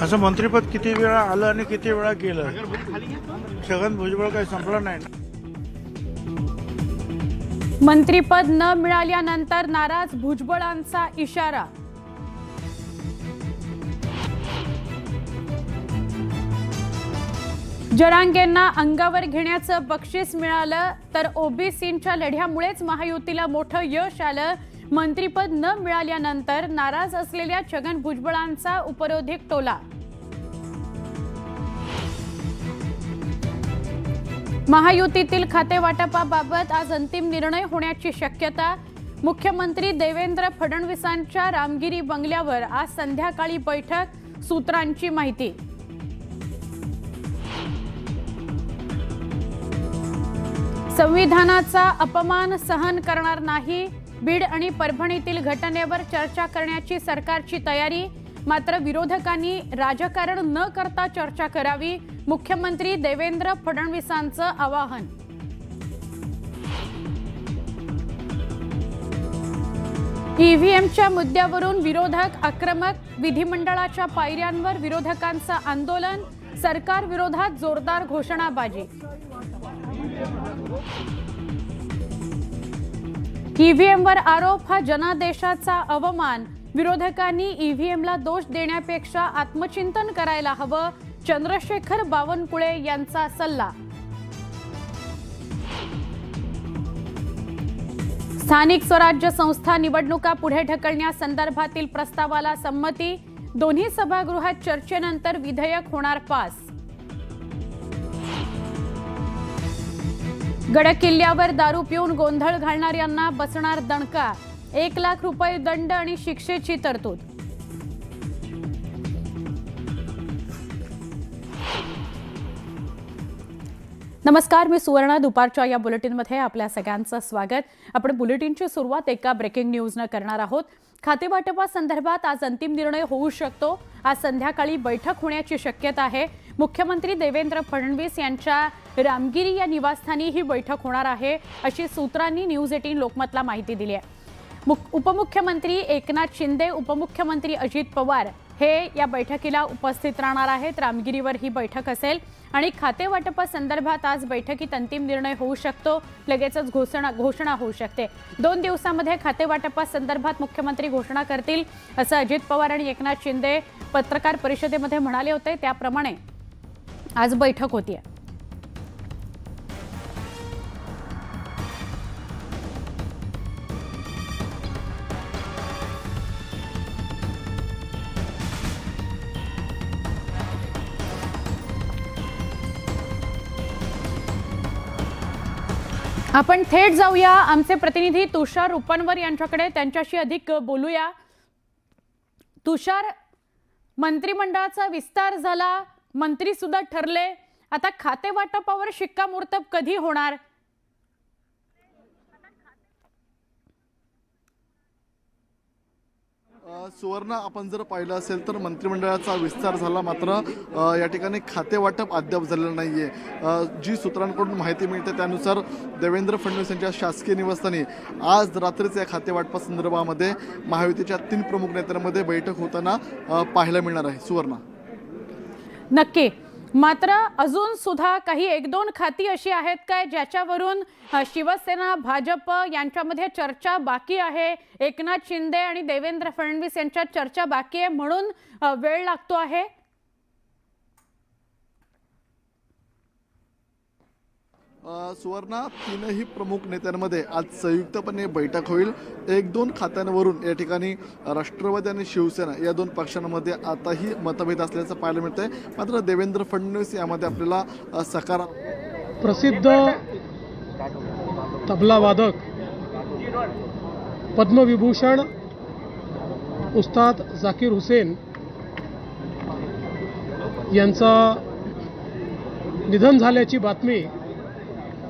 असं मंत्रिपद किती वेळा आलं आणि किती वेळा गेलं. छगन भुजबळ काही संपलं नाही. मंत्रिपद न मिळाल्यानंतर नाराज भुजबळांचा इशारा. जरांगेंना अंगावर घेण्याचं बक्षीस मिळालं तर ओबीसींच्या लढ्यामुळेच महायुतीला मोठं यश आलं. मंत्रिपद न मिळाल्यानंतर नाराज असलेल्या छगन भुजबळांचा उपरोधिक टोला. महायुतीतील खातेवाटपाबाबत आज अंतिम निर्णय होण्याची शक्यता. मुख्यमंत्री देवेंद्र फडणवीसांच्या रामगिरी बंगल्यावर आज संध्याकाळी बैठक. सूत्रांची माहिती. संविधानाचा अपमान सहन करणार नाही. बीड आणि परभणीतील घटनेवर चर्चा करण्याची सरकारची तयारी. मात्र विरोधकांनी राजकारण न करता चर्चा करावी. मुख्यमंत्री देवेंद्र फडणवीसांचं आवाहन. ईव्हीएमच्या मुद्द्यावरून विरोधक आक्रमक. विधिमंडळाच्या पायऱ्यांवर विरोधकांचं आंदोलन. सरकार विरोधात जोरदार घोषणाबाजी. ईव्हीएमवर आरोप हा जनादेशाचा अवमान. विरोधकांनी ईव्हीएमला दोष देण्यापेक्षा आत्मचिंतन करायला हवं. चंद्रशेखर बावनकुळे यांचा सल्ला. स्थानिक स्वराज्य संस्था निवडणुका पुढे ढकलण्यासंदर्भातील प्रस्तावाला संमती. दोन्ही सभागृहात चर्चेनंतर विधेयक होणार पास. गडकिल्ल्यावर दारू पिऊन गोंधळ घालणाऱ्यांना बसणार दणका. 1 लाख रुपये दंड आणि शिक्षेची तरतूद. नमस्कार, मी सुवर्णा. दुपारच्या या बुलेटिनमध्ये आपल्या सगळ्यांचं स्वागत. आपण बुलेटिनची सुरुवात एका ब्रेकिंग न्यूजनं करणार आहोत. खातेवाटपासंदर्भात आज अंतिम निर्णय होऊ शकतो. आज संध्याकाळी बैठक होण्याची शक्यता आहे. मुख्यमंत्री देवेंद्र फडणवीस यांच्या रामगिरी या निवासस्थानी ही बैठक होणार आहे, अशी सूत्रांनी न्यूज 18 लोकमतला माहिती दिली आहे. उपमुख्यमंत्री एकनाथ शिंदे, उपमुख्यमंत्री अजित पवार हे या बैठकीला उपस्थित राहणार आहेत. रामगिरीवर ही बैठक असेल आणि खातेवाटपासंदर्भात आज बैठकीत अंतिम निर्णय होऊ शकतो. लगेचच घोषणा होऊ शकते. 2 दिवसांमध्ये खातेवाटपासंदर्भात मुख्यमंत्री घोषणा करतील, असं अजित पवार आणि एकनाथ शिंदे पत्रकार परिषदेमध्ये म्हणाले होते. त्याप्रमाणे आज बैठक होतीये. आपण थेट जाऊया आमचे प्रतिनिधी तुषार रुपनवर यांच्याकडे, त्यांच्याशी अधिक बोलूया. तुषार, मंत्रिमंडळाचा विस्तार झाला, मंत्री सुद्धा ठरले, आता खातेवाटपावर शिक्कामोर्तब कधी होणार? सुवर्ण, आपण जर पाहिलं असेल तर मंत्रिमंडळाचा विस्तार झाला, मात्र या ठिकाणी खातेवाटप अद्याप झालेलं नाहीये. जी सूत्रांकडून माहिती मिळते त्यानुसार देवेंद्र फडणवीस यांच्या शासकीय निवासस्थानी आज रात्रीच या खातेवाटपासंदर्भामध्ये महायुतीच्या 3 प्रमुख नेत्यांमध्ये बैठक होताना पाहायला मिळणार आहे. सुवर्ण, नक्की. मात्र अजून सुद्धा काही 1-2 खाती अशी आहेत काय ज्याच्यावरून शिवसेना भाजप यांच्यामध्ये चर्चा बाकी आहे? एकनाथ शिंदे आणि देवेंद्र फडणवीस यांच्यात चर्चा बाकी आहे म्हणून वेळ लागतो आहे? सुवर्ण, 3ही प्रमुख नेत्यांमध्ये आज संयुक्तपणे बैठक होईल. 1-2 खात्यांवरून या ठिकाणी राष्ट्रवादी आणि शिवसेना या 2 पक्षांमध्ये आताही मतभेद असल्याचं पाहायला मिळतंय. मात्र देवेंद्र फडणवीस यामध्ये आपल्याला प्रसिद्ध तबलावादक पद्मविभूषण उस्ताद जाकीर हुसेन यांचा निधन झाल्याची बातमी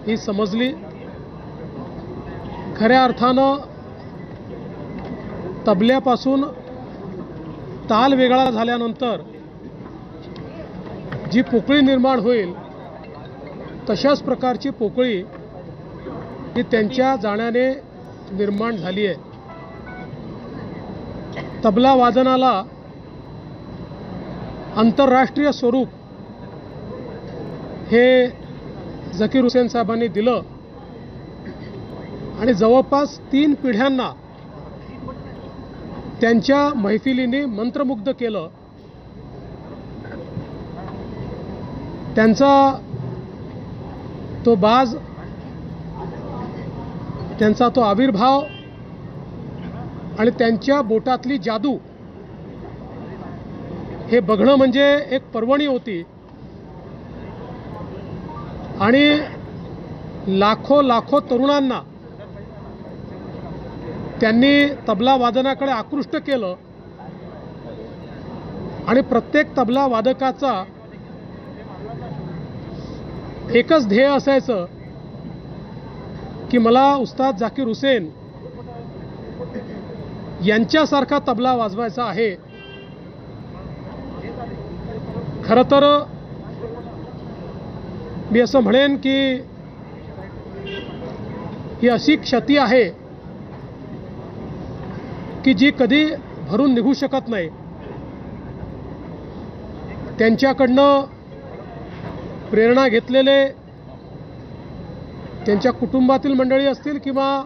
ही समजली. खऱ्या अर्थानं तबल्यापासून ताल वेगळा झाल्यानंतर जी पोकळी निर्माण होईल तशाच प्रकारची पोकळी ही त्यांच्या जाण्याने निर्माण झाली आहे. तबला वादनाला आंतरराष्ट्रीय स्वरूप हे झाकीर हुसेन साहेबांनी दिलं आणि जवळपास 3 पिढ्यांना त्यांच्या मैफिलीने मंत्रमुग्ध केलं. त्यांचा तो बाज, त्यांचा तो आविर्भाव आणि त्यांच्या बोटातली जादू हे बघणं म्हणजे एक पर्वणी होती. आणि लाखो लाखो तरुणांना त्यांनी तबला वादनाकडे आकृष्ट केलं आणि प्रत्येक तबला वादकाचा एकच ध्येय असायचं की मला उस्ताद झाकीर हुसेन यांच्यासारखा तबला वाजवायचा आहे. खरं तर मी असं म्हणेन की ही अशी क्षती आहे की जी कधी भरून निघू शकत नाही. त्यांच्याकडनं प्रेरणा घेतलेले त्यांच्या कुटुंबातील मंडळी असतील किंवा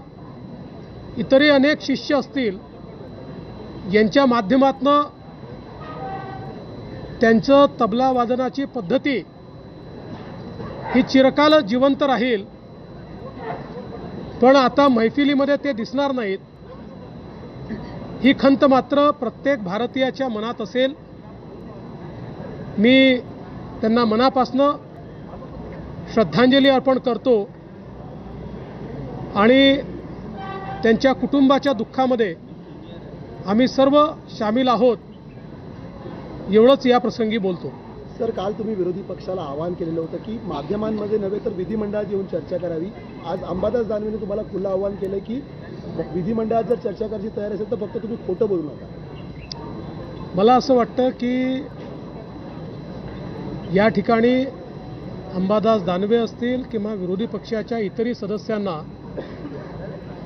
इतरही अनेक शिष्य असतील, यांच्या माध्यमातनं त्यांचं तबला वादनाची पद्धती ही चिरकाल जिवंत राहील. पण आता मैफिलीमध्ये ते दिसणार नाहीत ही खंत मात्र प्रत्येक भारतीयाच्या मनात असेल. मी त्यांना मनापासनं श्रद्धांजली अर्पण करतो आणि त्यांच्या कुटुंबाच्या दुःखामध्ये आम्ही सर्व सामील आहोत एवढंच या प्रसंगी बोलतो. सर, काल तुम्ही विरोधी पक्षाला आवाहन केलेलं होतं की माध्यमांमध्ये नव्हे तर विधिमंडळात येऊन चर्चा करावी. आज अंबादास दानवेने तुम्हाला खुलं आवाहन केलं की विधिमंडळात जर चर्चा करायची तयारी असेल तर फक्त तुम्ही खोटं बोलू नका. मला असं वाटतं की या ठिकाणी अंबादास दानवे असतील किंवा विरोधी पक्षाच्या इतरही सदस्यांना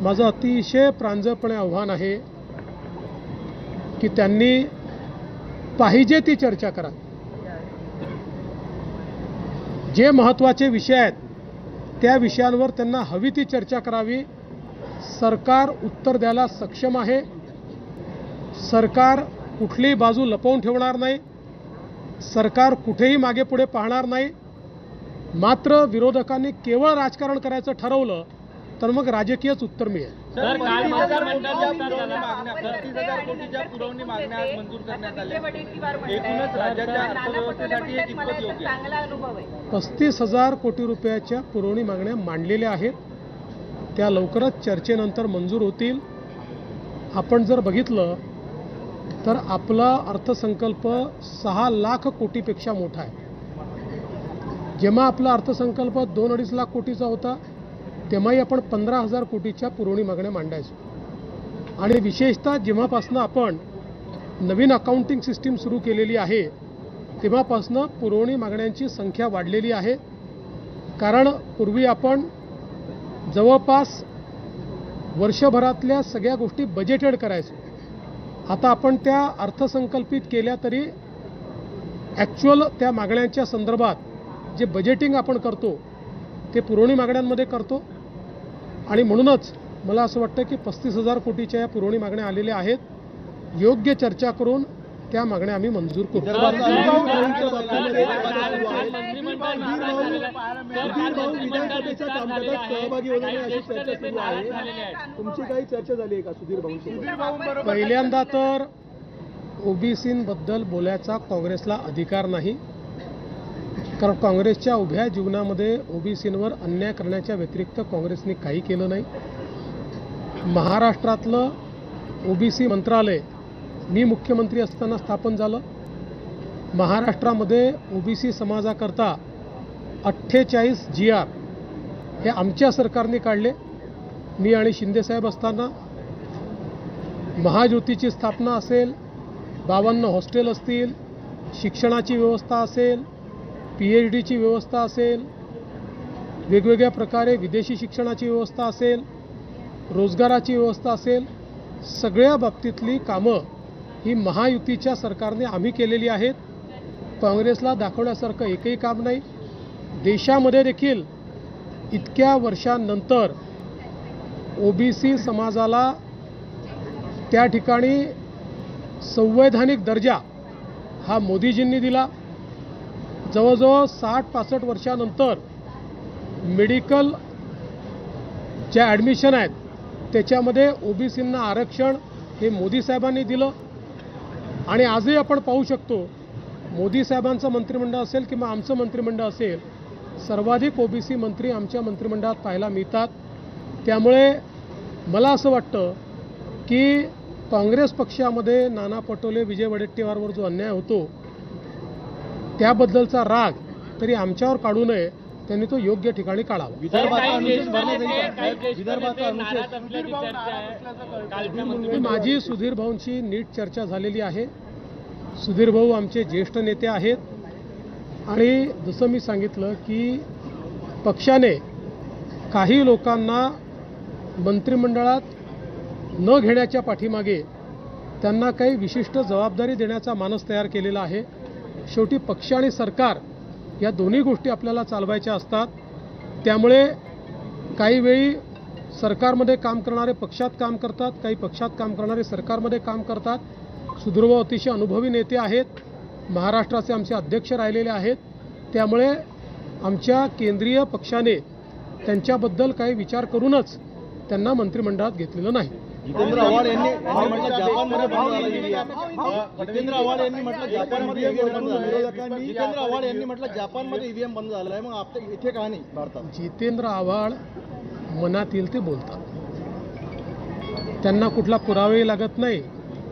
माझं अतिशय प्रांजळपणे आव्हान आहे की त्यांनी पाहिजे ती चर्चा करा. जे महत्त्वाचे विषय आहेत त्या विषयांवर त्यांना हवी ती चर्चा करावी. सरकार उत्तर द्यायला सक्षम आहे. सरकार कुठलीही बाजू लपवून ठेवणार नाही. सरकार कुठेही मागे पुढे पाहणार नाही. मात्र विरोधकांनी केवळ राजकारण करायचं ठरवलं तर मग राजकीयच उत्तर मिळेल. सर, काल मंत्रिमंडळाच्या मागण्या 30,000 कोटीच्या पुरवणी मागण्या आज मंजूर करण्यात आल्या. एकूणच राज्याच्या अर्थव्यवस्थेसाठी हे कितपत योग्य आहे? 35,000 कोटी रुपयाच्या पुरवणी मागण्या मांडलेल्या आहेत. त्या लवकरच चर्चेनंतर मंजूर होतील. आपण जर बघितलं तर आपला अर्थसंकल्प 6 लाख कोटीपेक्षा मोठा आहे. जेव्हा आपला अर्थसंकल्प 2-2.5 लाख कोटीचा होता तेव्हाही आपण 15,000 कोटीच्या पुरवणी मागण्या मांडायचो. आणि विशेषतः जेव्हापासून आपण नवीन अकाउंटिंग सिस्टीम सुरू केलेली आहे तेव्हापासून पुरवणी मागण्यांची संख्या वाढलेली आहे. कारण पूर्वी आपण जवळपास वर्षभरातल्या सगळ्या गोष्टी बजेटेड करायचो. आता आपण त्या अर्थसंकल्पित केल्या तरी ॲक्च्युअल त्या मागण्यांच्या संदर्भात जे बजेटिंग आपण करतो ते पुरवणी मागण्यांमध्ये करतो. आणि म्हणूनच मला असं वाटतं की 35,000 कोटीच्या या पुरवणी मागण्या आलेल्या आहेत. योग्य चर्चा करून त्या मागण्या आम्ही मंजूर करू. विधानसभेच्या कामकाजात सहभागी होणार नाही अशी चर्चा सुरू आहे. तुमची काही चर्चा झाली आहे का सुधीर भाऊंसोबत? पहिल्यांदा तर ओबीसींबद्दल बोलायचा काँग्रेसला अधिकार नाही. कारण काँग्रेसच्या उभ्या जीवनामध्ये ओबीसींवर अन्याय करण्याच्या व्यतिरिक्त काँग्रेसने काही केलं नाही. महाराष्ट्रातलं ओबीसी मंत्रालय मी मुख्यमंत्री असताना स्थापन झालं. महाराष्ट्रामध्ये ओबीसी समाजाकरता 48 GR हे आमच्या सरकारने काढले. मी आणि शिंदेसाहेब असताना महाज्योतीची स्थापना असेल, 52 हॉस्टेल असतील, शिक्षणाची व्यवस्था असेल, PhDची व्यवस्था असेल, वेगवेगळ्या प्रकारे विदेशी शिक्षणाची व्यवस्था असेल, रोजगाराची व्यवस्था असेल, सगळ्या बाबतीतली कामं ही महायुतीच्या सरकारने आम्ही केलेली आहेत. काँग्रेसला दाखवण्यासारखं एकही काम नाही. देशामध्ये देखील इतक्या वर्षांनंतर ओबीसी समाजाला त्या ठिकाणी संवैधानिक दर्जा हा मोदीजींनी दिला. जवळजवळ 60-65 वर्षानंतर मेडिकल ज्या ॲडमिशन आहेत त्याच्यामध्ये ओबीसींना आरक्षण हे मोदी साहेबांनी दिलं. आणि आजही आपण पाहू शकतो मोदी साहेबांचं मंत्रिमंडळ असेल किंवा आमचं मंत्रिमंडळ असेल, सर्वाधिक ओबीसी मंत्री आमच्या मंत्रिमंडळात पाहायला मिळतात. त्यामुळे मला असं वाटतं की काँग्रेस पक्षामध्ये नाना पटोले, विजय वडेट्टीवारवर जो अन्याय होतो त्याबद्दलचा राग तरी आमच्यावर काढू नये, त्यांनी तो योग्य ठिकाणी काढावा. माझी सुधीर भाऊंची नीट चर्चा झालेली आहे. सुधीर भाऊ आमचे ज्येष्ठ नेते आहेत आणि जसं मी सांगितलं की पक्षाने काही लोकांना मंत्रिमंडळात न घेण्याच्या पाठीमागे त्यांना काही विशिष्ट जबाबदारी देण्याचा मानस तयार केलेला आहे. शेवटी पक्ष आणि सरकार या दोन्ही गोष्टी आपल्याला चालवायच्या असतात. त्यामुळे काही वेळी सरकारमध्ये काम करणारे पक्षात काम करतात, काही पक्षात काम करणारे सरकारमध्ये काम करतात. सुधीरभाऊ अतिशय अनुभवी नेते आहेत, महाराष्ट्राचे आमचे अध्यक्ष राहिलेले आहेत. त्यामुळे आमच्या केंद्रीय पक्षाने त्यांच्याबद्दल काही विचार करूनच त्यांना मंत्रिमंडळात घेतलेलं नाही. जितेंद्र आव्हाड यांनी म्हटलं जापानमध्ये बंद झालं ईव्हीएम. जितेंद्र आव्हाड यांनी म्हटलं जापानमध्ये ईव्हीएम बंद झालं. जितेंद्र आव्हाड यांनी म्हटलं जापानमध्ये ईव्हीएम बंद झालं आहे, मग आपल्या इथे का नाही भारतात? जितेंद्र आव्हाड मनात येईल ते बोलतात. त्यांना कुठला पुरावाही लागत नाही,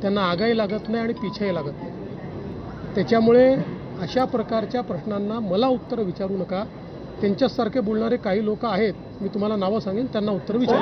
त्यांना आगाही लागत नाही आणि पिछाही लागत नाही. त्याच्यामुळे अशा प्रकारच्या प्रश्नांना मला उत्तर विचारू नका. त्यांच्यासारखे बोलणारे काही लोक आहेत, मी तुम्हाला नावं सांगेन, त्यांना उत्तर विचारू.